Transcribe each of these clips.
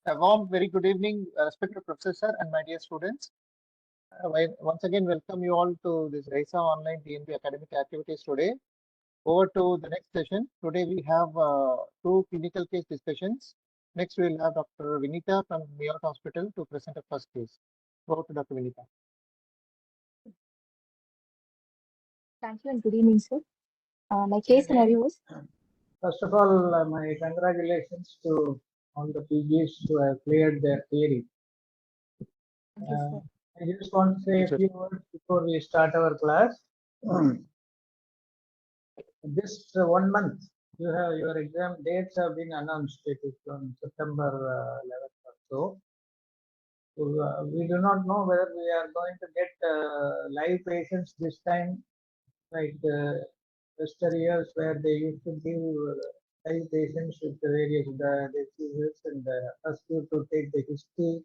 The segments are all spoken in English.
A warm, very good evening, respected professor and my dear students. Once again, welcome you all to this RISA online DNB academic activities today. Over to the next session. Today we have two clinical case discussions. Next, we will have Dr. Vinitha from Mayo Hospital to present a first case. Over to Dr. Vinitha. Thank you and good evening, sir. My case scenario is. First of all, my congratulations to all the PGs who have cleared their theory. Thank you, sir. I just want to say a few words before we start our class. This 1 month, you have your exam dates have been announced. It is on September 11th or so. So we do not know whether we are going to get live patients this time, like the years where they used to give live patients with the various diseases and ask you to take the history,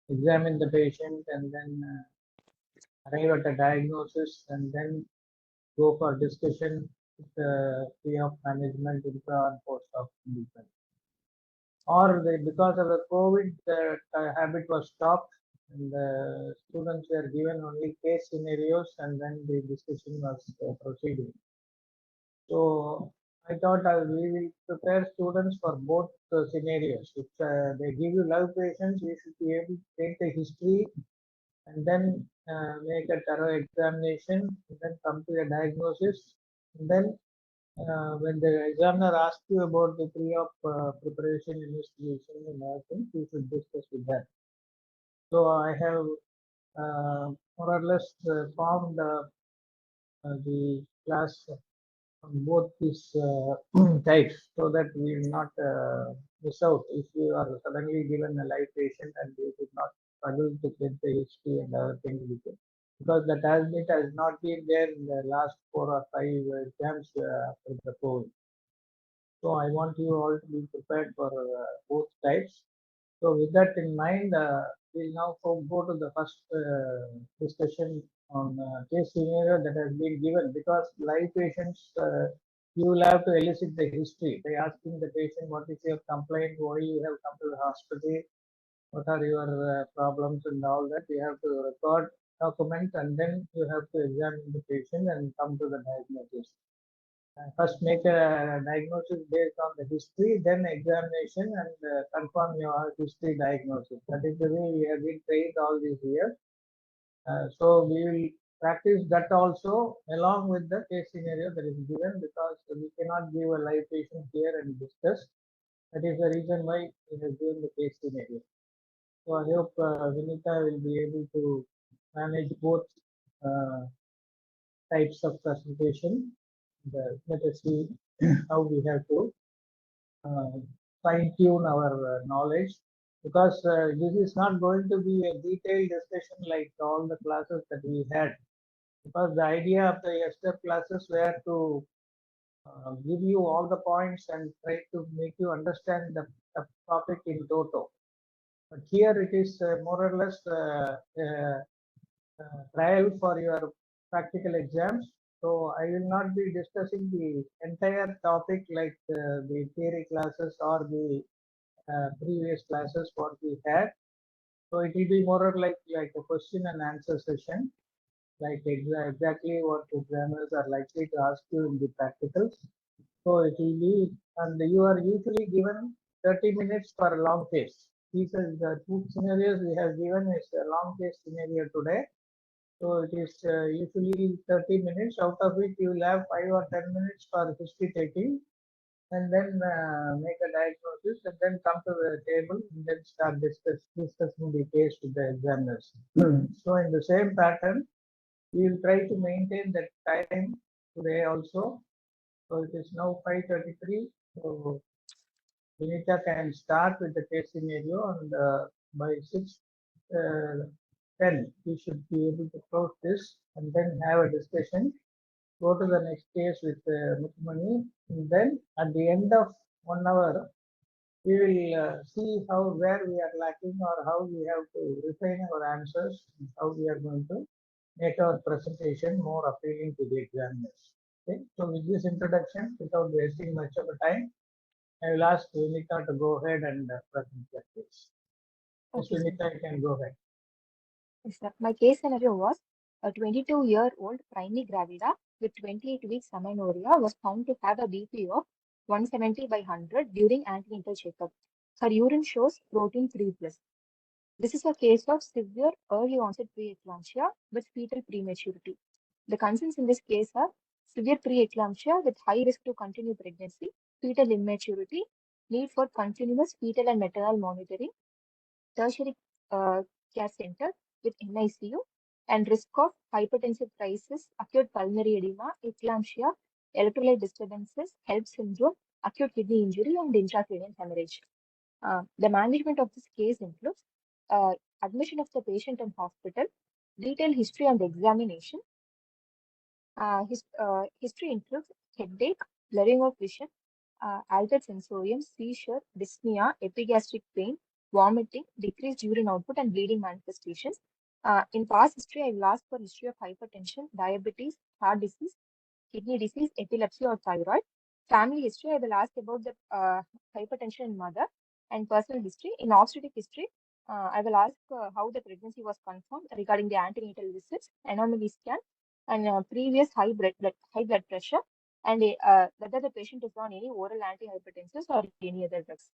examine the patient, and then arrive at a diagnosis, and then go for discussion with the pre-op management, intra and post-op treatment. Or because of the COVID, the habit was stopped, and the students were given only case scenarios, and then the discussion was proceeding. So I thought we will prepare students for both scenarios. If they give you live patients, we should be able to take the history and then make a thorough examination, and then come to a diagnosis. And then when the examiner asks you about the pre-op preparation, investigation, and other things, you should discuss with that. So I have more or less formed the class on both these types, so that we will not miss out if you are suddenly given a live patient and you should not struggle to get the history and other things with it. Because that has not been there in the last 4 or 5 exams after the COVID. So I want you all to be prepared for both types. So with that in mind, we'll now go to the first discussion on case scenario that has been given, because live patients, you will have to elicit the history by asking the patient what is your complaint, why you have come to the hospital, what are your problems and all that. You have to record, document, and then you have to examine the patient and come to the diagnosis. First make a diagnosis based on the history, then examination, and confirm your history diagnosis. That is the way we have been trained all these years. So we will practice that also along with the case scenario that is given, because we cannot give a live patient here and discuss. That is the reason why we have given the case scenario. So I hope Vinitha will be able to manage both types of presentation. Let us see how we have to fine tune our knowledge, because this is not going to be a detailed discussion like all the classes that we had, because the idea of the STEP classes were to give you all the points and try to make you understand the topic in toto. But here it is more or less trial for your practical exams. So I will not be discussing the entire topic like the theory classes or the previous classes what we had. So it will be more or like a question and answer session, like exactly what examiners are likely to ask you in the practicals. So it will be, and you are usually given 30 minutes for a long case. These are the two scenarios we have given is a long case scenario today. So it is usually 30 minutes, out of which you will have 5 or 10 minutes for history taking, and then make a diagnosis, and then come to the table and then start discussing the case with the examiners. So in the same pattern, we will try to maintain that time today also. So it is now 5:33. So Vinitha can start with the case scenario, and by 6:10 we should be able to close this and then have a discussion. Go to the next case with Mutmani, and then at the end of 1 hour, we will see where we are lacking, or how we have to refine our answers, and how we are going to make our presentation more appealing to the examiners. Okay, so with this introduction, without wasting much of a time, I will ask Vinitha to go ahead and present that case. Ms. Okay, sir. Vinitha, you can go ahead. Yes, sir. My case scenario was a 22-year-old primary gravida with 28 weeks amenorrhea was found to have a BP of 170 by 100 during antenatal checkup. Her urine shows protein 3 plus. This is a case of severe early onset preeclampsia with fetal prematurity. The concerns in this case are severe preeclampsia with high risk to continue pregnancy, fetal immaturity, need for continuous fetal and maternal monitoring, tertiary care center with NICU, and risk of hypertensive crisis, acute pulmonary edema, eclampsia, electrolyte disturbances, HELP syndrome, acute kidney injury, and intracranial hemorrhage. The management of this case includes uh, admission of the patient in hospital, detailed history and examination. History includes headache, blurring of vision, altered sensorium, seizure, dyspnea, epigastric pain, vomiting, decreased urine output, and bleeding manifestations. In past history, I will ask for history of hypertension, diabetes, heart disease, kidney disease, epilepsy, or thyroid. Family history, I will ask about the hypertension in mother and personal history. In obstetric history, I will ask how the pregnancy was confirmed regarding the antenatal visits, anomaly scan, and previous high blood pressure, and whether the patient is on any oral antihypertensives or any other drugs.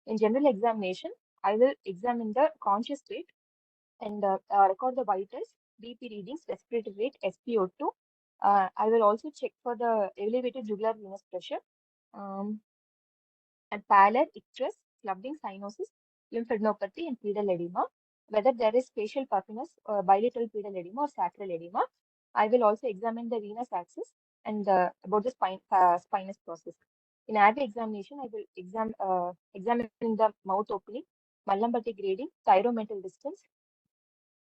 In general examination, I will examine the conscious state and record the vitals, BP readings, respiratory rate, SpO2. I will also check for the elevated jugular venous pressure, um, and pallor, icterus, clubbing, cyanosis, lymphadenopathy, and pedal edema. Whether there is facial puffiness, bilateral pedal edema, or sacral edema. I will also examine the venous axis and about the spinous process. In ABI examination, I will examine the mouth opening, Mallampati grading, thyromental distance,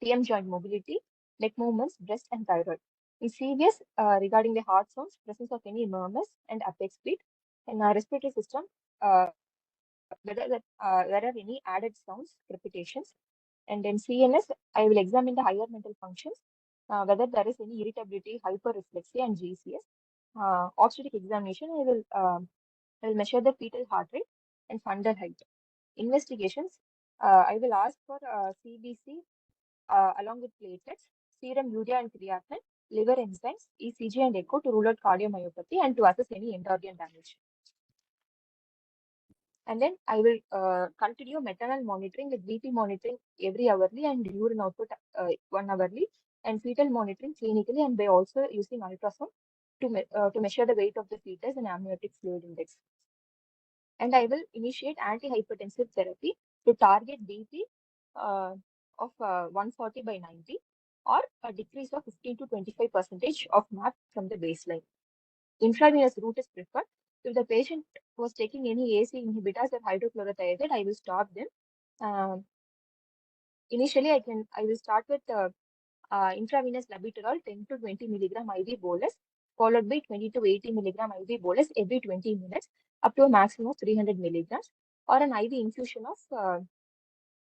TM joint mobility, neck movements, breast, and thyroid. In CVS, regarding the heart sounds, presence of any murmurs and apex beat. In our respiratory system, there are any added sounds, crepitations. And in CNS, I will examine the higher mental functions, whether there is any irritability, hyperreflexia, and GCS. Obstetric examination, I will measure the fetal heart rate and fundal height. Investigations, I will ask for CBC along with platelets, serum urea and creatinine, liver enzymes, ECG and echo to rule out cardiomyopathy and to assess any end organ damage. And then I will continue maternal monitoring with BP monitoring every hourly and urine output 1 hourly, and fetal monitoring clinically and by also using ultrasound to measure the weight of the fetus and amniotic fluid index. And I will initiate antihypertensive therapy to target BP of 140 by 90 or a decrease of 15 to 25% of MAP from the baseline. Intravenous route is preferred. If the patient was taking any AC inhibitors or hydrochlorothiazide, I will stop them. Initially, I will start with intravenous labetalol 10 to 20 milligram IV bolus, followed by 20 to 80 milligram IV bolus every 20 minutes, up to a maximum of 300 milligrams, or an IV infusion of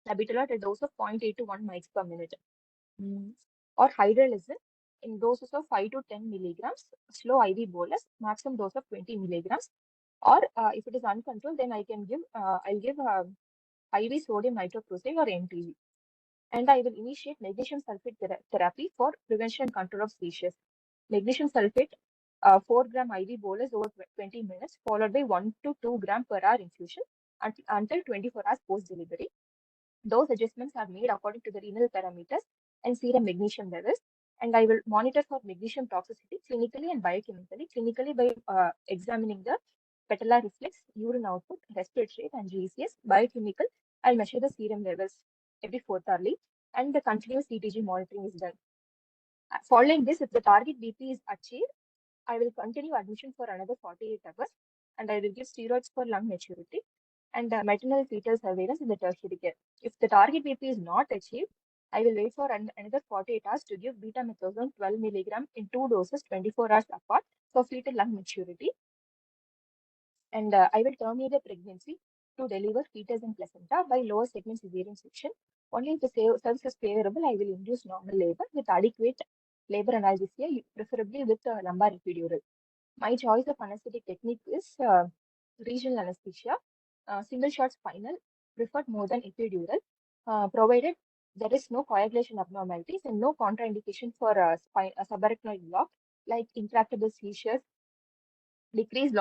labetalol at a dose of 0.8 to 1 mics per minute. Or hydralazine in doses of 5 to 10 milligrams, slow IV bolus, maximum dose of 20 milligrams. Or if it is uncontrolled, then I'll give IV sodium nitroprusside or NTG. And I will initiate magnesium sulfate therapy for prevention and control of seizures. Magnesium sulfate, 4 gram IV bolus over 20 minutes, followed by 1 to 2 gram per hour infusion until 24 hours post-delivery. Those adjustments are made according to the renal parameters and serum magnesium levels. And I will monitor for magnesium toxicity clinically and biochemically. Clinically by examining the patellar reflex, urine output, respiratory rate, and GCS. Biochemical, I'll measure the serum levels every 4th hourly, and the continuous CTG monitoring is done. Following this, if the target BP is achieved, I will continue admission for another 48 hours, and I will give steroids for lung maturity and maternal fetal surveillance in the tertiary care. If the target BP is not achieved, I will wait for another 48 hours to give betamethasone 12 milligram in 2 doses 24 hours apart for fetal lung maturity. And I will terminate the pregnancy to deliver fetus and placenta by lower segment cesarean section. Only if the service is favorable, I will induce normal labor with adequate labor analgesia, preferably with lumbar epidural. My choice of anesthetic technique is regional anesthesia, single shot spinal, preferred more than epidural. provided there is no coagulation abnormalities and no contraindication for subarachnoid block like intractable seizures, decreased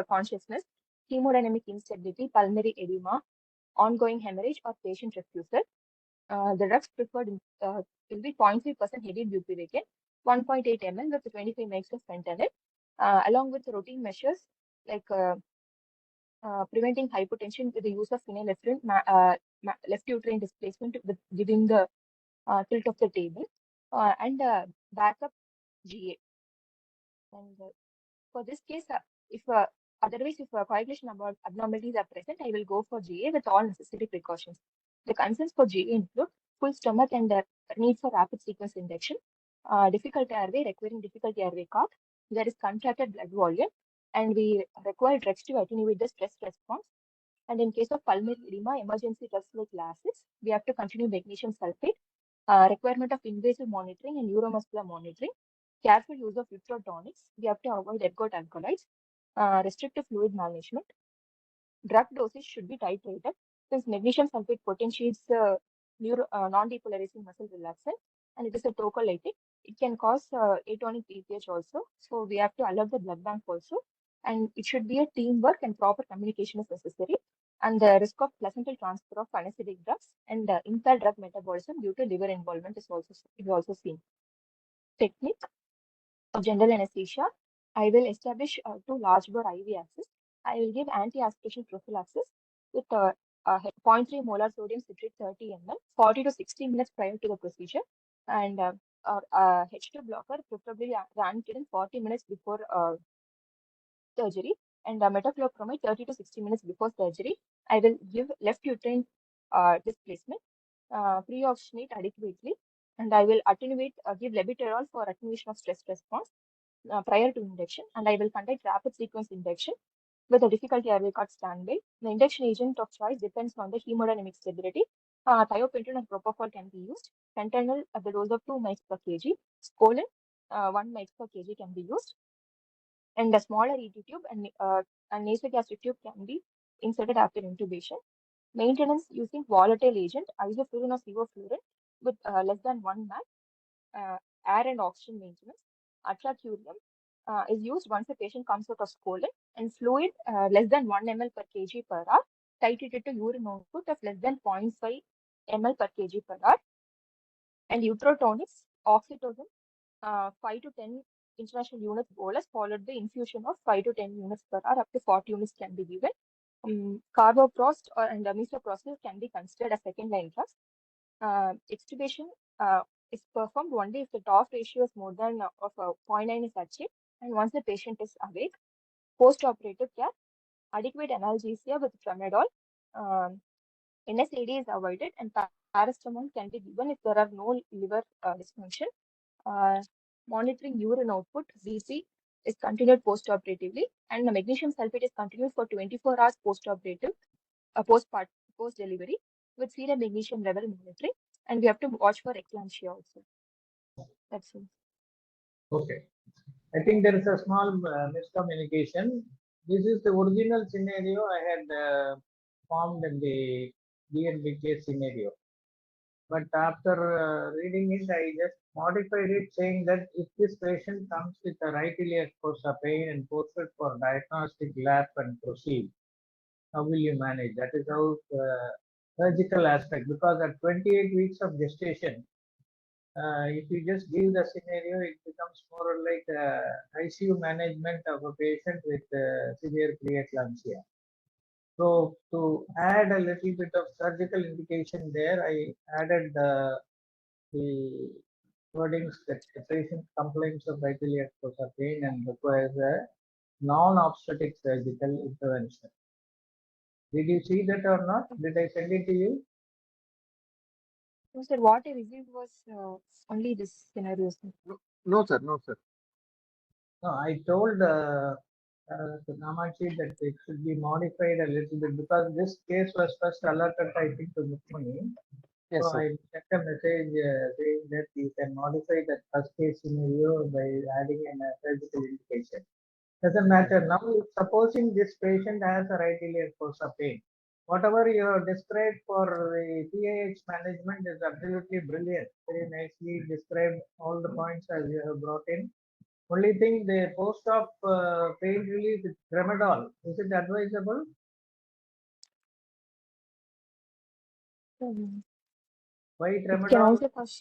consciousness, hemodynamic instability, pulmonary edema, ongoing hemorrhage, or patient refusal. The drugs preferred will be 0.3% heavy bupivacaine, 1.8 ml with 25 mg of fentanyl, along with routine measures like preventing hypotension with the use of phenylephrine, left uterine displacement with giving the tilt of the table, and backup GA. And for this case, if otherwise, if coagulation abnormalities are present, I will go for GA with all necessary precautions. The concerns for GA include full stomach and need for rapid sequence induction, difficult airway requiring difficult airway cough, there is contracted blood volume, and we require drugs to attenuate the stress response. And in case of pulmonary edema, emergency drugs like acids, we have to continue magnesium sulfate, requirement of invasive monitoring and neuromuscular monitoring, careful use of uterotonics, we have to avoid ergot alkaloids, restrictive fluid management. Drug dosage should be titrated since magnesium sulfate potentiates non-depolarizing muscle relaxant and it is a tocolytic. It can cause atonic BPH also. So we have to allow the blood bank also. And it should be a teamwork and proper communication is necessary. And the risk of placental transfer of anesthetic drugs and impaired drug metabolism due to liver involvement is also seen. Technique of general anesthesia, I will establish two large bore IV access. I will give anti-aspiration prophylaxis with 0.3 molar sodium citrate 30 ml 40 to 60 minutes prior to the procedure, and H2 blocker preferably ran in 40 minutes before surgery, and metoclopramide 30 to 60 minutes before surgery. I will give left uterine displacement, pre-oxygenate adequately, and I will give lebitorol for attenuation of stress response prior to induction, and I will conduct rapid sequence induction with a difficulty airway cut standby. The induction agent of choice depends on the hemodynamic stability. Thiopentone and propofol can be used. Fentanyl at the dose of 2 mg per kg. Scoline 1 mg per kg can be used. And a smaller ET tube and nasogastric tube can be inserted after intubation. Maintenance using volatile agent, isoflurane or sevoflurane with less than 1 mg. Air and oxygen maintenance. Atracurium is used once a patient comes out of scolding, and fluid less than 1 ml per kg per hour, titrated to urine output of less than 0.5 ml per kg per hour. And uterotonics, oxytocin, 5 to 10 international units bolus, followed by infusion of 5 to 10 units per hour, up to 40 units can be given. Carboprost and misoprostol can be considered as second line drugs. Extubation is performed only if the TOF ratio is more than 0.9 is achieved, and once the patient is awake. Post-operative care, adequate analgesia with tramadol. NSAID is avoided, and paracetamol can be given if there are no liver dysfunction. Monitoring urine output, BP, is continued post-operatively, and the magnesium sulfate is continued for 24 hours post-operative, post-delivery, with serum magnesium level monitoring, and we have to watch for eclampsia also. That's it. Okay. I think there is a small miscommunication. This is the original scenario I had formed in the DNB case scenario. But after reading it, I just modified it, saying that if this patient comes with a right iliac fossa pain and posted for diagnostic lab and proceed, how will you manage? That is how surgical aspect, because at 28 weeks of gestation, if you just give the scenario, it becomes more like ICU management of a patient with severe preeclampsia. So to add a little bit of surgical indication there, I added the wordings that the patient complains of right iliac fossa pain and requires a non-obstetric surgical intervention. Did you see that or not? Did I send it to you? No, sir, what I received was only this scenario. No, sir. No, sir. No, I told Namachi that it should be modified a little bit because this case was first alerted, I think, to Mukmani. Yes, So sir. I sent a message saying that you can modify that first case scenario by adding a surgical indication. Doesn't matter. Now, supposing this patient has a right iliac fossa pain, whatever you have described for the PAH management is absolutely brilliant. Very nicely described all the points as you have brought in. Only thing, the post-op pain relief with tramadol, is it advisable? Mhm. Why It can tramadol? also cause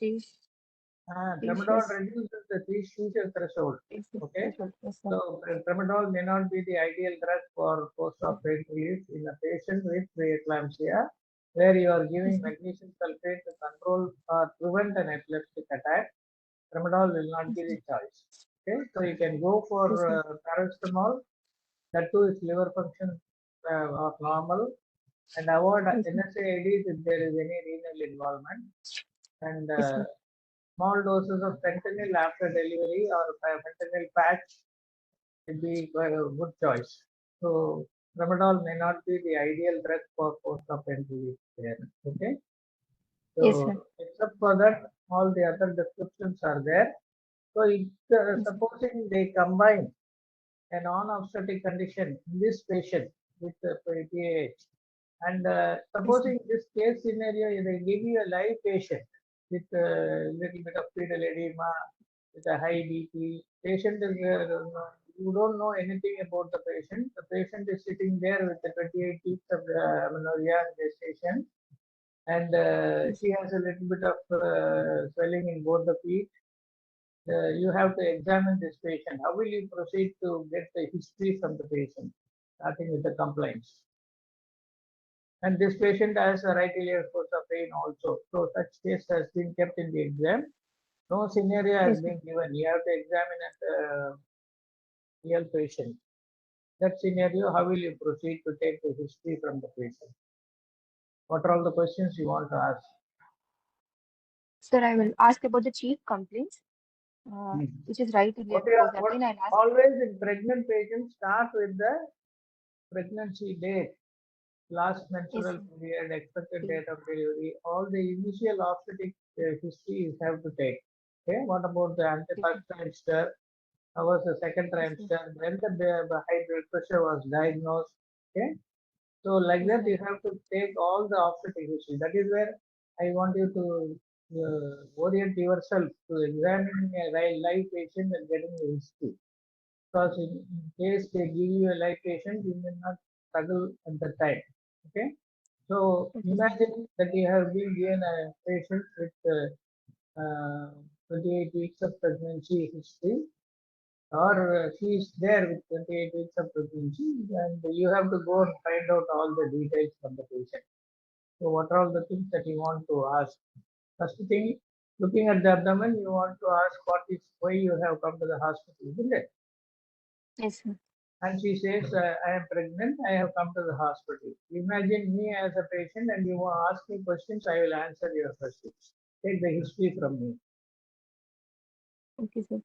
Tramadol seizures. reduces the seizure threshold. Okay. Yes, sir. So tramadol may not be the ideal drug for post-op pain relief in a patient with preeclampsia, where you are giving Yes, sir. magnesium sulfate to control or prevent an epileptic attack. Tramadol will not be Yes, the sir. choice. Okay, so you can go for Yes, sir. paracetamol. That too is liver function are normal, and avoid Yes, sir. NSAIDs if there is any renal involvement. And Yes, sir. small doses of fentanyl after delivery or fentanyl patch would be a good choice. So tramadol may not be the ideal drug for post-op relief there. Okay. Yes, sir. So except for that, all the other descriptions are there. So Yes, sir. supposing they combine a non-obstetric condition in this patient with PAH, and Yes, sir. supposing this case scenario, they give you a live patient with a little bit of fetal edema, with a high BP. Patient is you don't know anything about the patient. The patient is sitting there with the 28 weeks of amenorrhea gestation, and Yes, she has a little bit of swelling in both the feet. You have to examine this patient. How will you proceed to get the history from the patient, starting with the complaints? And this patient has a right iliac fossa pain also. So such case has been kept in the exam. No scenario has yes, sir. been given. You have to examine a real patient. That scenario, how will you proceed to take the history from the patient? What are all the questions you want to ask? Sir, I will ask about the chief complaints, Hmm. which is right iliac fossa What pain. I'll ask. always in pregnant patients start with the pregnancy date, last Yes, menstrual sir. period, expected Okay. date of delivery, all the initial obstetric history you have to take. Okay, what about the Yes, sir. trimester? How was the second Yes, sir. trimester? When the high blood pressure was diagnosed? Okay, so like Yes, that sir. you have to take all the obstetric history. That is where I want you to orient yourself to examining a live patient and getting the history. Because in case they give you a live patient, you may not struggle at the time. Okay. So Okay, sir. imagine that you have been given a patient with 28 weeks of pregnancy history, or she is there with 28 weeks of pregnancy, and you have to go and find out all the details from the patient. So what are all the things that you want to ask? First thing, looking at the abdomen, you want to ask why you have come to the hospital, isn't it? Yes, sir. And she says, I am pregnant, I have come to the hospital. Imagine me as a patient and you want to ask me questions, I will answer your questions. Take the history from me. Okay, sir.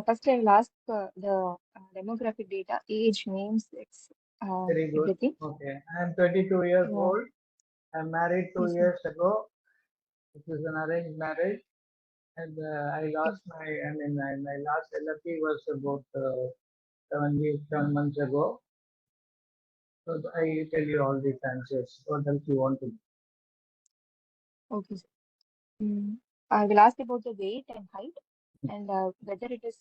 First, I will ask the demographic data, age, name, sex, Very good. everything. Okay. I am 32 years Uh, old. I am married two yes, sir. years ago. It was an arranged marriage. And I Yes, lost my last LFP was about 7 months ago. So I tell you all these answers. What else you want to know? okay, sir. Mm. I will ask about the weight and height and whether it is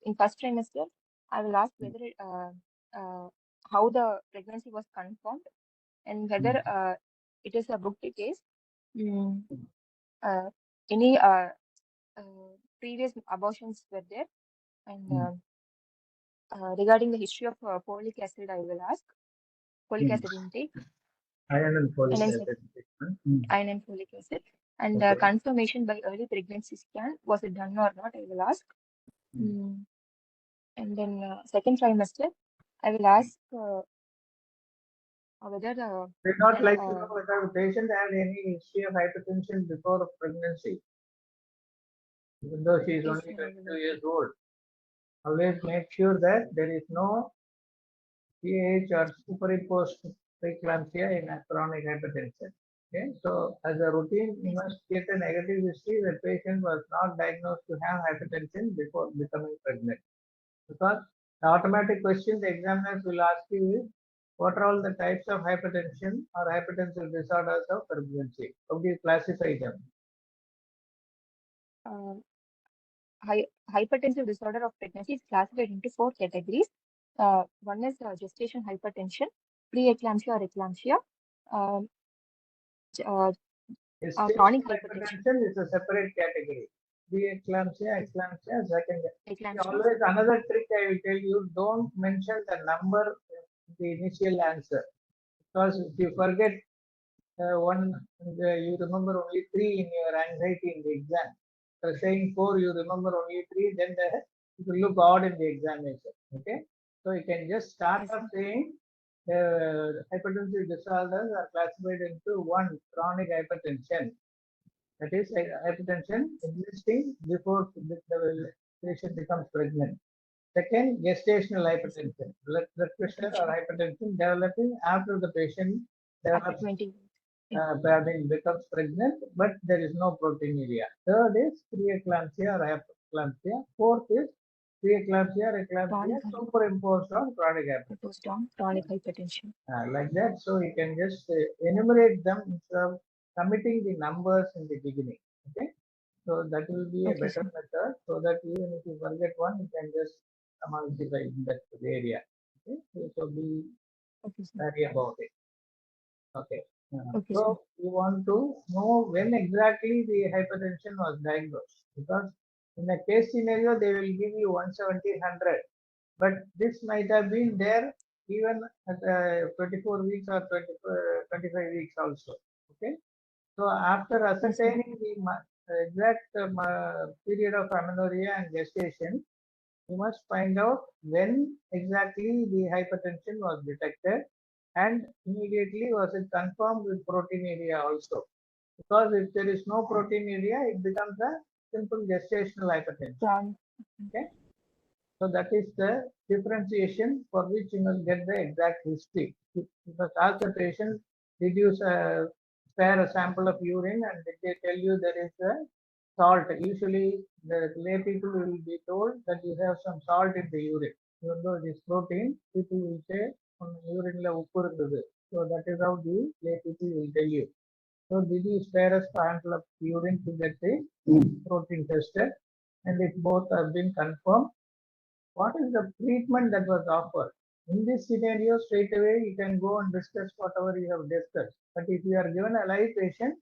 in first trimester. I will ask whether uh, how the pregnancy was confirmed and whether it is a booked case. Mm. Uh, any previous abortions were there and Hmm. regarding the history of folic acid, I will ask folic Hmm. acid intake Iron and folic and then acid treatment. Hmm. iron and folic acid and Okay. confirmation by early pregnancy scan was it done or not? I will ask. Hmm. Mm. And then second trimester, I will ask whether We'd not there like to know whether the patient had any history of hypertension before pregnancy, even though she is yes, only sir, I will 22 ask. years old. Always make sure that there is no PAH or superimposed preeclampsia in a chronic hypertension. Okay, so as a routine, you Yes, sir. must get a negative history that patient was not diagnosed to have hypertension before becoming pregnant. Because the automatic question the examiners will ask you is, what are all the types of hypertension or hypertensive disorders of pregnancy? How do you classify them? Hypertensive disorder of pregnancy is classified into 4 categories. One is gestation hypertension, preeclampsia or eclampsia, chronic hypertension. Hypertension is a separate category. Preeclampsia, eclampsia, second. Eclampsia. Always another trick I will tell you: don't mention the number in the initial answer, because if you forget one, you remember only 3 in your anxiety in the exam. So saying 4, you remember only 3, then it will look odd in the examination. Okay, so you can just start Yes, off saying hypertensive disorders are classified into 1, chronic hypertension. That is hypertension existing before the patient becomes pregnant. Second, gestational hypertension, blood pressure or hypertension developing after the patient after develops 20. becomes pregnant, but there is no proteinuria. Third is preeclampsia or hyperclampsia. Fourth is preeclampsia or eclampsia superimposed on chronic hypertension. Chronic hypertension. Like that, so you can just enumerate them instead of committing the numbers in the beginning. Okay, so that will be a Okay, better sir. method, so that even if you forget one, you can just multiply in that area. Okay, so be Okay, sir. wary about it. Okay. Okay, So sir. you want to know when exactly the hypertension was diagnosed, because in a case scenario they will give you 170, 100, but this might have been there even at 24 weeks or 25 weeks also. Okay. So after ascertaining the exact period of amenorrhea and gestation, you must find out when exactly the hypertension was detected, and immediately was it confirmed with proteinuria also. Because if there is no proteinuria, it becomes a simple gestational hypertension. Okay. So that is the differentiation for which you must get the exact history. You must ask the patient, did you spare a sample of urine, and did they tell you there is a salt? Usually the lay people will be told that you have some salt in the urine. Even though it is protein, people will say on urine la uppu irundhudu. So that is how the lay people will tell you. So did you spare a sample of urine to get the protein tested? And if both have been confirmed, what is the treatment that was offered? In this scenario, straight away you can go and discuss whatever you have discussed. But if you are given a live patient,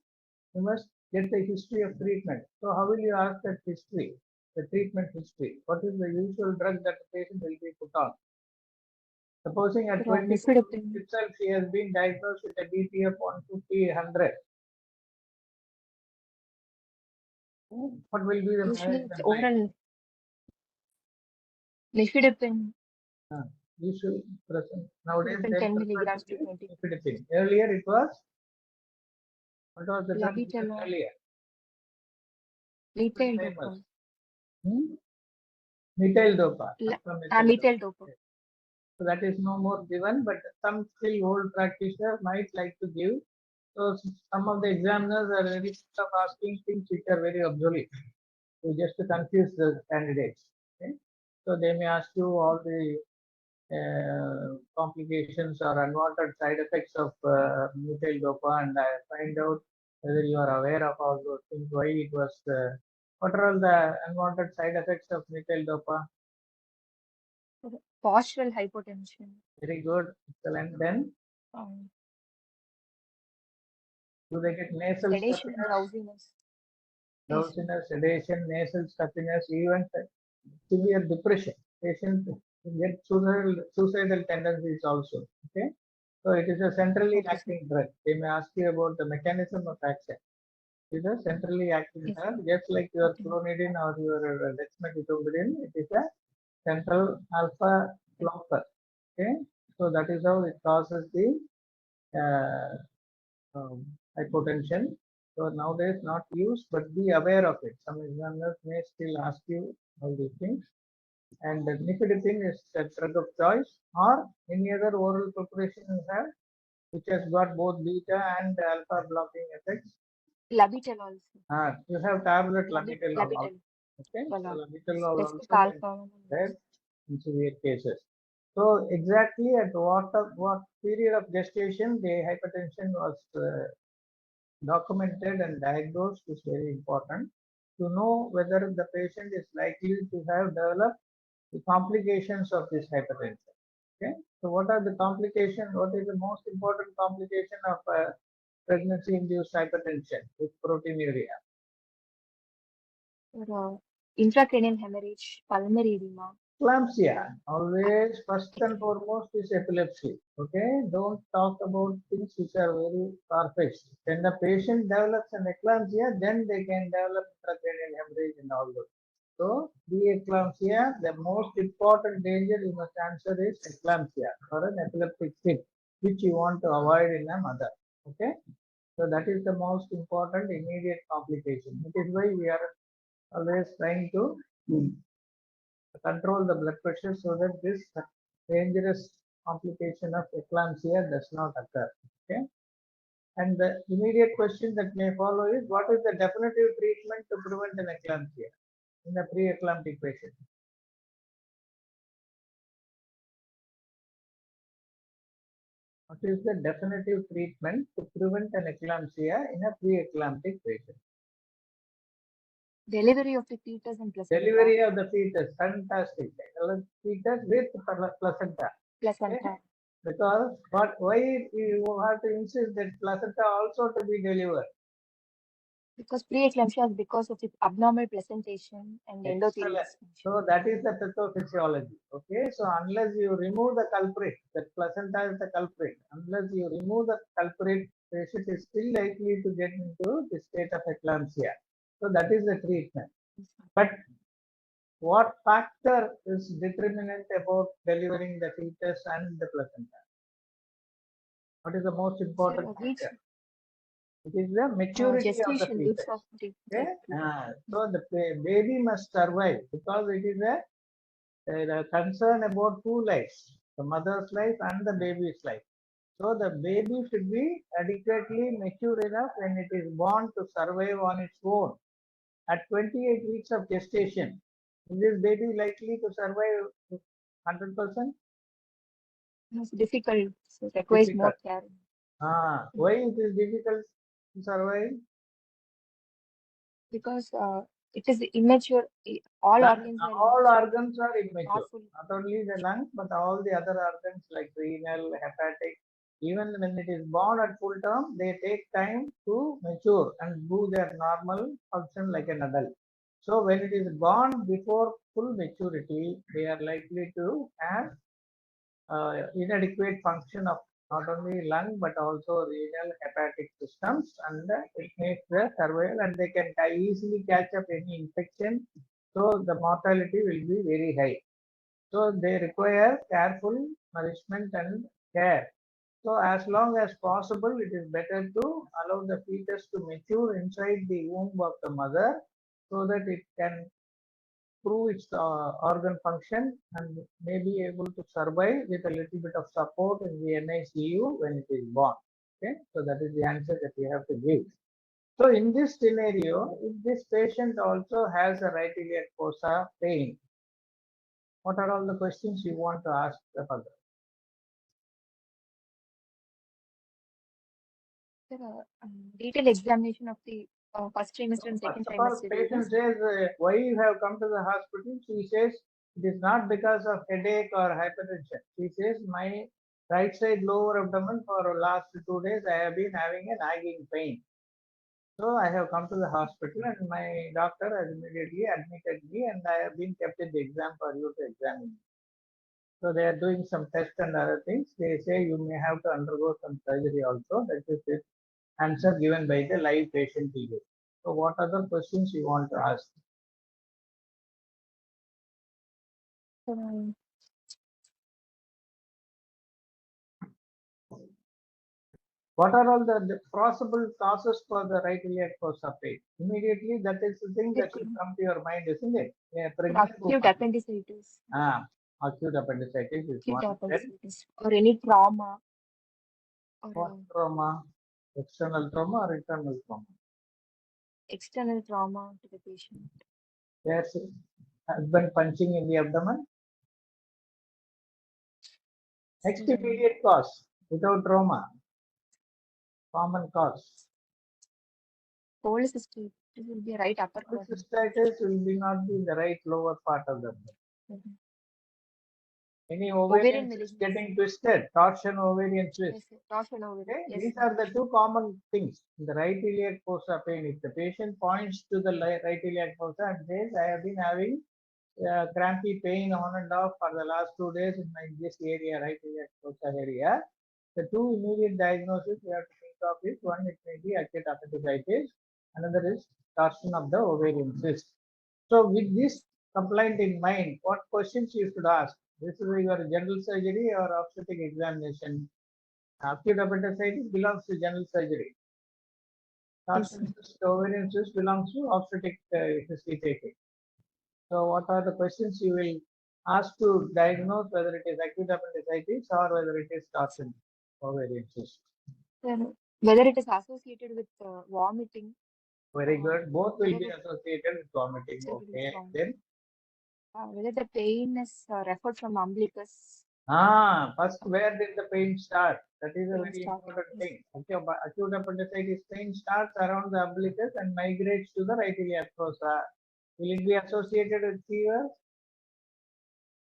you must get the history of treatment. So how will you ask that history, the treatment history? What is the usual drug that the patient will be put on? Supposing at 24 itself she has been diagnosed with a BP of 150, 100. What will be the management line? Nifedipine. Usual present. Nowadays, 10 milligrams to 20. nifedipine. Earlier it was, what was the drug Labetalol. earlier? Methyl dopa. Methyl dopa. Methyl dopa. So that is no more given, but some still old practitioners might like to give. So some of the examiners are very sick of asking things which are very obsolete, to just to confuse the candidates. Okay? So they may ask you all the complications or unwanted side effects of methyl dopa, and find out whether you are aware of all those things, why it was, what are all the unwanted side effects of methyl dopa? Postural hypotension. Very good, excellent. Then do they get nasal sedation, stuffiness? Drowsiness, sedation, nasal stuffiness, even severe depression. Patient get suicidal tendencies also. Okay, so it is a centrally acting drug. They may ask you about the mechanism of action. It is a centrally acting drug, just like your clonidine or your dexmedetomidine. It is a central alpha blocker. Okay, so that is how it causes the hypotension. So nowadays not used, but be aware of it. Some examiners may still ask you all these things. And the nifedipine is a drug of choice, or any other oral preparation you have, which has got both beta and alpha blocking effects. Labetalol. You have tablet labetalol. Okay, so labetalol also there in severe cases. So exactly at what period of gestation the hypertension was documented and diagnosed is very important to know whether the patient is likely to have developed the complications of this hypertension. Okay, so what are the complications? What is the most important complication of pregnancy-induced hypertension with proteinuria? Intracranial hemorrhage, pulmonary edema. Eclampsia, always first and foremost is epilepsy. Okay, don't talk about things which are very far-fetched. When the patient develops an eclampsia, then they can develop intracranial hemorrhage and all those. So, preeclampsia, the most important danger you must answer is eclampsia or an epileptic fit, which you want to avoid in a mother. Okay, so that is the most important immediate complication. It is why we are always trying to control the blood pressure so that this dangerous complication of eclampsia does not occur. Okay, and the immediate question that may follow is what is the definitive treatment to prevent an eclampsia in a pre-eclamptic patient? What is the definitive treatment to prevent an eclampsia in a pre-eclamptic patient? Delivery of the fetus and placenta. Delivery of the fetus, fantastic. Fetus with placenta. Placenta. Okay? Because why you have to insist that placenta also to be delivered? Because preeclampsia is because of the abnormal placentation and endothelial Excellent. dysfunction. So that is the pathophysiology. Okay. So unless you remove the culprit, that placenta is the culprit. Unless you remove the culprit, patient is still likely to get into the state of eclampsia. So that is the treatment. But what factor is determinant about delivering the fetus and the placenta? What is the most important factor? It is the maturity of the gestation fetus. of the Okay? So the baby must survive because it is a concern about two lives, the mother's life and the baby's life. So the baby should be adequately mature enough when it is born to survive on its own. At 28 weeks of gestation, is this baby likely to survive 100%? It's difficult, so it requires more care. Why it is difficult to survive? Because it is immature. All organs are immature. Not only the lungs, but all the other organs like renal, hepatic. Even when it is born at full term, they take time to mature and do their normal function like an adult. So when it is born before full maturity, they are likely to have inadequate function of not only lung but also renal hepatic systems, and it makes the survival and they can easily catch up any infection, so the mortality will be very high. So they require careful nourishment and care. So as long as possible, it is better to allow the fetus to mature inside the womb of the mother so that it can prove its organ function and may be able to survive with a little bit of support in the NICU when it is born. Okay, so that is the answer that we have to give. So in this scenario, if this patient also has a right iliac fossa pain, what are all the questions you want to ask the mother? Detailed examination of the first trimester and second trimester. Patient says, why you have come to the hospital? She says, it is not because of headache or hypertension. She says, my right side lower abdomen for the last 2 days, I have been having a nagging pain. So I have come to the hospital and my doctor has immediately admitted me and I have been kept in the exam for you to examine. So they are doing some tests and other things. They say you may have to undergo some surgery also. That is the answer given by the live patient to you. So what other questions you want to ask? What are all the possible causes for the right iliac fossa pain? Immediately, that is the thing that should come to your mind, isn't it? Acute appendicitis. Acute appendicitis is one. Appendicitis or any trauma. What trauma? External trauma or internal trauma? External trauma to the patient. Yes, husband punching in the abdomen. Next, immediate cause without trauma. Common cause. Cholecystitis will be right upper quadrant. Cholecystitis will be not be in the right lower part of the brain. Any Ovarian ovarian cyst malignancy. getting twisted, torsion ovarian cyst. Yes, sir. Torsion ovarian. Okay, Yes, these sir. are the two common things. In the right iliac fossa pain, if the patient points to the right iliac fossa and says, I have been having crampy pain on and off for the last 2 days in this area, right iliac fossa area. The two immediate diagnoses we have to think of is one, it may be acute appendicitis, another is torsion of the ovarian cyst. So with this complaint in mind, what questions you should ask? This is your general surgery or obstetric examination. Acute appendicitis belongs to general surgery. Torsion cyst, ovarian cyst belongs to obstetric history taking. So what are the questions you will ask to diagnose whether it is acute appendicitis or whether it is torsion ovarian cyst? Whether it is associated with vomiting. Very good. Both will Whether be associated with vomiting. Okay. Then whether the pain is referred from umbilicus. first, where did the pain start? That is a Pain very start, important yes. thing. Okay, but acute appendicitis pain starts around the umbilicus and migrates to the right iliac fossa. Will it be associated with fever?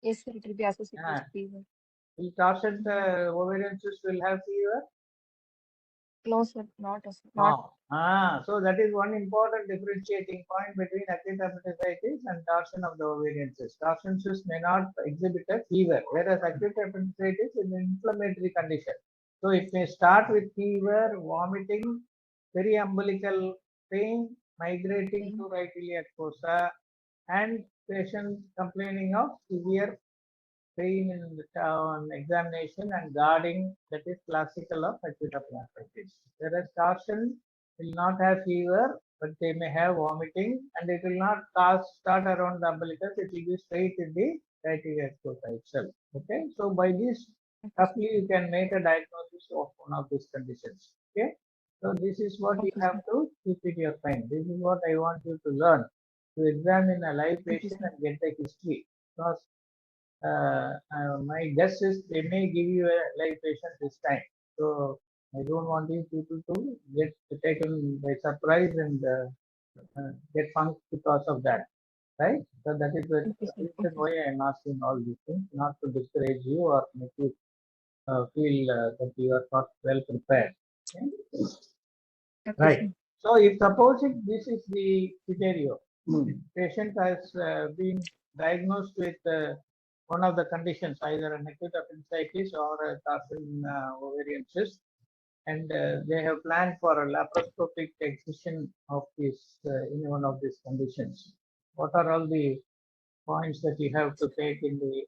Yes, sir, it will be associated Ah. with fever. Will torsion ovarian cyst will have fever? No, sir, not. No. So that is one important differentiating point between acute appendicitis and torsion of the ovarian cyst. Torsion cyst may not exhibit a fever, whereas acute appendicitis is an inflammatory condition. So it may start with fever, vomiting, periumbilical pain, migrating to right iliac fossa, and patient complaining of severe pain in the examination and guarding, that is classical of acute appendicitis. Whereas torsion will not have fever, but they may have vomiting, and it will not start around the umbilicus. It will be straight in the right iliac fossa itself. Okay, so by this, roughly you can make a diagnosis of one of these conditions. Okay, so this is what you have to keep in your mind. This is what I want you to learn, to examine a live patient and get the history, because my guess is they may give you a live patient this time. So I don't want you people to get taken by surprise and get funked because of that. Right? So that is the reason why I am asking all these things, not to discourage you or make you feel that you are not well prepared. Okay? Right. So if supposing this is the scenario, patient has been diagnosed with one of the conditions, either an acute appendicitis or a torsion ovarian cyst, and they have planned for a laparoscopic excision of this in one of these conditions. What are all the points that you have to take in the,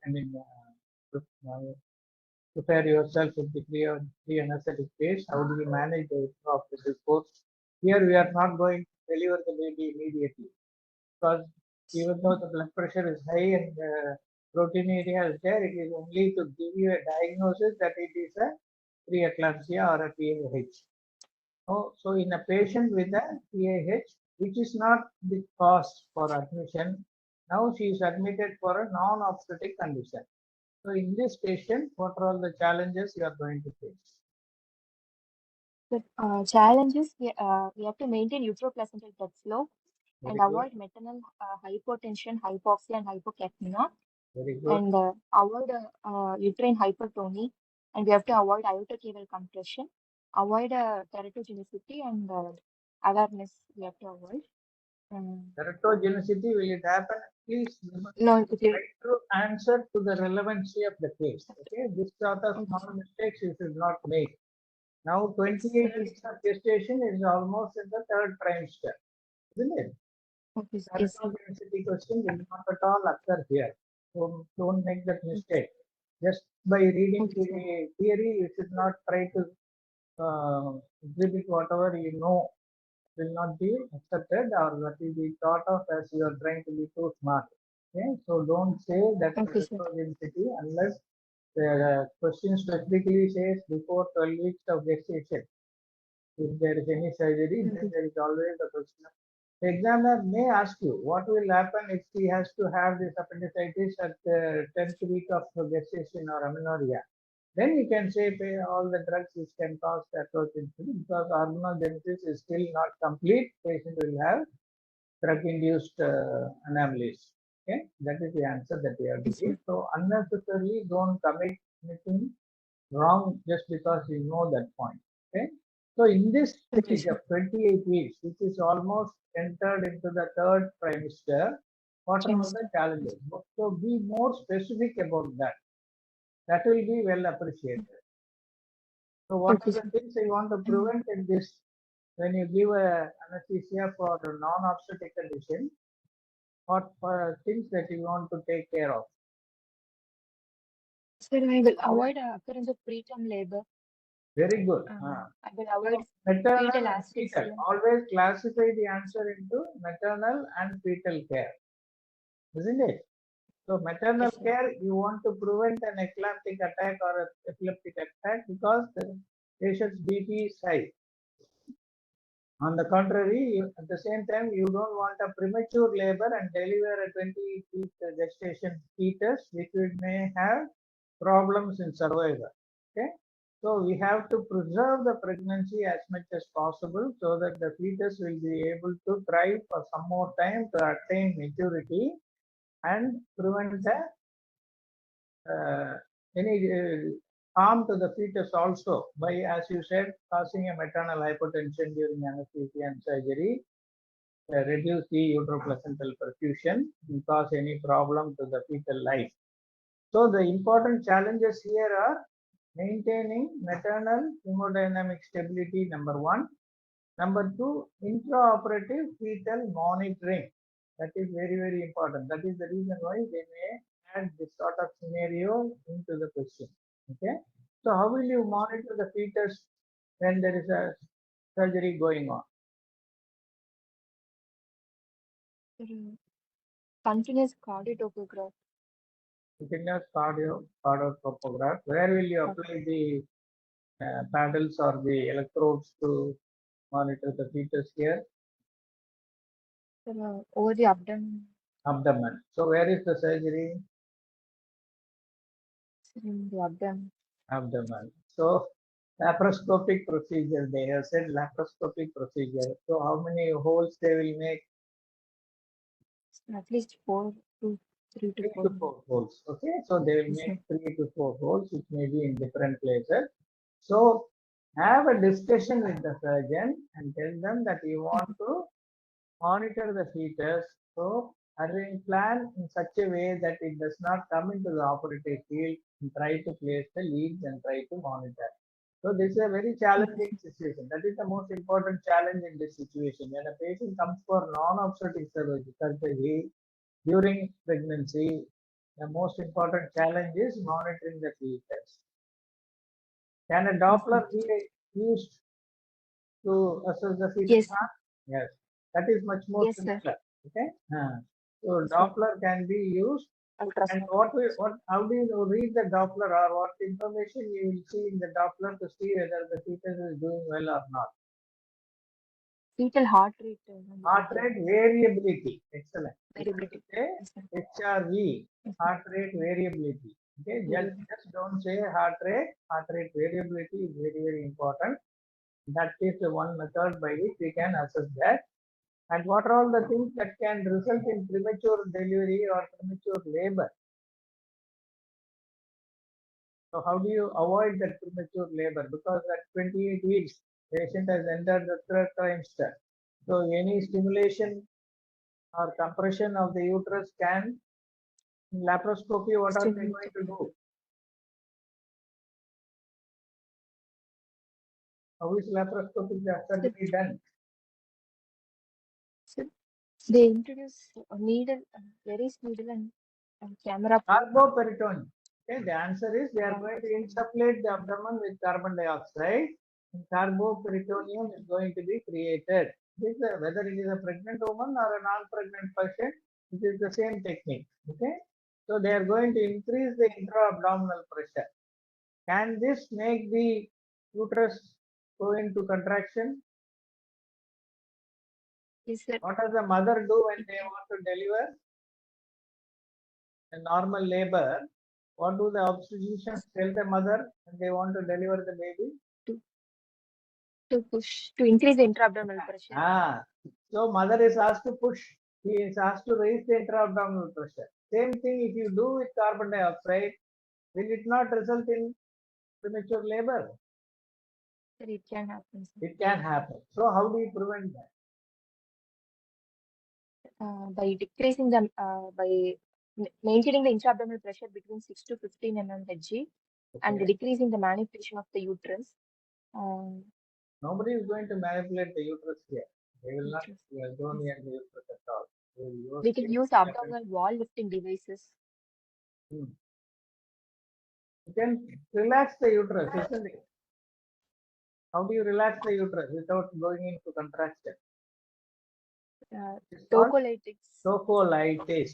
prepare yourself in the pre-anesthetic phase? How do you manage the of the report? Here we are not going to deliver the baby immediately, because even though the blood pressure is high and proteinuria is there, it is only to give you a diagnosis that it is a preeclampsia or a PAH. Oh, so in a patient with a PAH, which is not the cause for admission, now she is admitted for a non-obstetric condition. So in this patient, what are all the challenges you are going to face? The challenges, we have to maintain uteroplacental blood flow and avoid maternal hypotension, hypoxia, and hypocapnia. Very good. And avoid uterine hypertony, and we have to avoid aortocaval compression, avoid teratogenicity, and awareness we have to avoid. Teratogenicity, will it happen? Please No, try to answer to the relevancy of the case. Okay, this sort of small mistakes you should not make. Now, 28 weeks of gestation is almost in the third trimester, isn't it? Teratogenicity question will not at all occur here. So don't make that mistake. Just by reading the theory, you should not try to exhibit whatever you know will not be accepted or that will be thought of as you are trying to be too smart. Okay, so don't say that teratogenicity unless the question specifically says before 12 weeks of gestation. If there is any surgery, then there is always a question. The examiner may ask you what will happen if she has to have this appendicitis at the 10th week of gestation or amenorrhea. then you can say pay all the drugs which can cause approach insulin, because organogenesis is still not complete. Patient will have drug-induced anomalies. Okay, that is the answer that we have to Yes, give. sir. So unnecessarily don't commit anything wrong just because you know that point. Okay, so in this Okay, stage sir. of 28 weeks, which is almost entered into the third trimester, what are all the challenges? So be more specific about that. That will be well appreciated. So what Okay, are the sir. things you want to prevent in this when you give a anesthesia for a non-obstetric condition? What things that you want to take care of? Sir, I will avoid occurrence of preterm labor. Very good. I will avoid Maternal fetal and fetal. asphyxia. Always classify the answer into maternal and fetal care, isn't it? So maternal Yes, sir. care, you want to prevent an eclamptic attack or an epileptic attack because the patient's BP is high. On the contrary, at the same time, you don't want a premature labor and deliver a 20-week gestation fetus, which may have problems in survival. Okay, so we have to preserve the pregnancy as much as possible so that the fetus will be able to thrive for some more time to attain maturity and prevent the any harm to the fetus also by, as you said, causing a maternal hypotension during anesthesia and surgery, reduce the uteroplacental perfusion, and cause any problem to the fetal life. So the important challenges here are maintaining maternal hemodynamic stability, number one. Number two, intraoperative fetal monitoring. That is very, very important. That is the reason why they may add this sort of scenario into the question. Okay. So how will you monitor the fetus when there is a surgery going on? Sir, continuous cardiotopograph. Continuous cardiotopograph. Where will you apply the paddles or the electrodes to monitor the fetus here? Sir, over the abdomen. Abdomen. So where is the surgery? Sir, in the abdomen. Abdomen. So laparoscopic procedure, they have said laparoscopic procedure. So how many holes they will make? At least 3 to 3 4. to 4 holes. Okay, so they will Yes, make sir. 3 to 4 holes, which may be in different places. So have a discussion with the surgeon and tell them that you want to monitor the fetus. So arrange plan in such a way that it does not come into the operative field and try to place the leads and try to monitor. So this is a very challenging situation. That is the most important challenge in this situation. When a patient comes for non-obstetric surgery during pregnancy, the most important challenge is monitoring the fetus. Can a Doppler be used to assess the fetal Yes, sir. heart? Yes, that is much more Yes, sir. simpler. Okay. So Yes, sir. Doppler can be used. And Ultrasound. how do you read the Doppler, or what information you will see in the Doppler to see whether the fetus is doing well or not? Fetal heart rate. Heart rate variability. Excellent. You have to Variability. say Yes, sir. HRV, Yes, sir. heart rate variability. Okay, just don't say heart rate. Heart rate variability is very, very important. That is the one method by which we can assess that. And what are all the things that can result in premature delivery or premature labor? So how do you avoid that premature labor? Because at 28 weeks, patient has entered the third trimester. So any stimulation or compression of the uterus can, in laparoscopy, what are they going to do? How is laparoscopic surgery done? So they introduce a needle, very needle and camera. Carboperitoneum. Okay, the answer is they are going to insufflate the abdomen with carbon dioxide. And carboperitoneum is going to be created. Whether it is a pregnant woman or a non-pregnant patient, it is the same technique. Okay, so they are going to increase the intra-abdominal pressure. Can this make the uterus go into contraction? Yes, sir. What does the mother do when they want to deliver a normal labor? What do the obstetricians tell the mother when they want to deliver the baby? To increase the intra-abdominal pressure. So mother is asked to push. He is asked to raise the intra-abdominal pressure. Same thing if you do with carbon dioxide, will it not result in premature labor? Sir, it can happen, sir. It can happen. So how do you prevent that? By decreasing the by maintaining the intra-abdominal pressure between 6 to 15 mmHg and Okay. decreasing the manipulation of the uterus. Nobody is going to manipulate the uterus here. They will not go near the uterus at all. We can use abdominal wall lifting devices. You can relax the uterus, isn't it? How do you relax the uterus without going into contraction? Tocolytics. Tocolytis.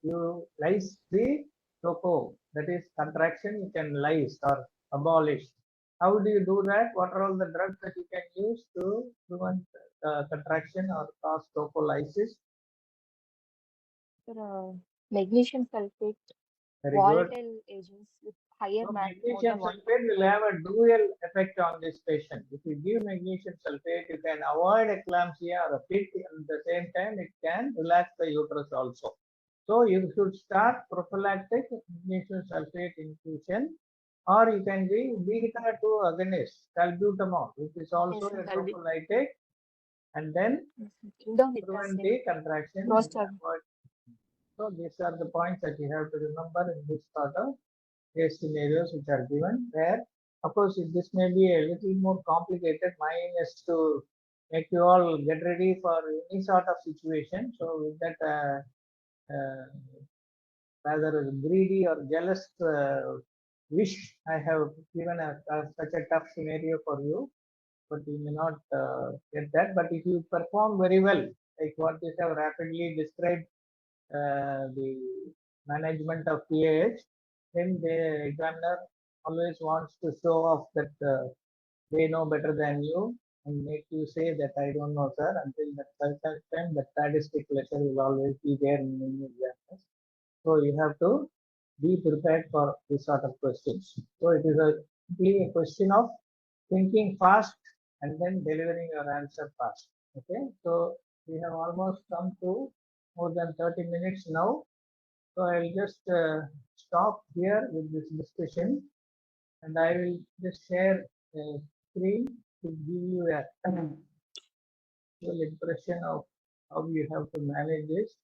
You lyse the toco, that is contraction, you can lyse or abolish. How do you do that? What are all the drugs that you can use to prevent contraction or cause tocolysis? Magnesium sulfate, Very good. volatile agents with higher So MAC. magnesium sulfate will have a dual effect on this patient. If you give magnesium sulfate, you can avoid eclampsia or a pit. At the same time, it can relax the uterus also. So you should start prophylactic magnesium sulfate infusion, or you can give beta 2 agonist, salbutamol, which is also a prophylactic, and then prevent the contraction. So these are the points that you have to remember in this sort of case scenarios which are given, where of course this may be a little more complicated. Mine is to make you all get ready for any sort of situation. So with that rather greedy or jealous wish, I have given such a tough scenario for you, but you may not get that. But if you perform very well, like what you have rapidly described, the management of PAH, then the examiner always wants to show off that they know better than you and make you say that I don't know, sir. Until that time, that sadistic pleasure will always be there in many examiners. So you have to be prepared for this sort of questions. So it is simply a question of thinking fast and then delivering your answer fast. Okay, so we have almost come to more than 30 minutes now. So I will just stop here with this discussion, and I will just share a screen to give you a full impression of how you have to manage this.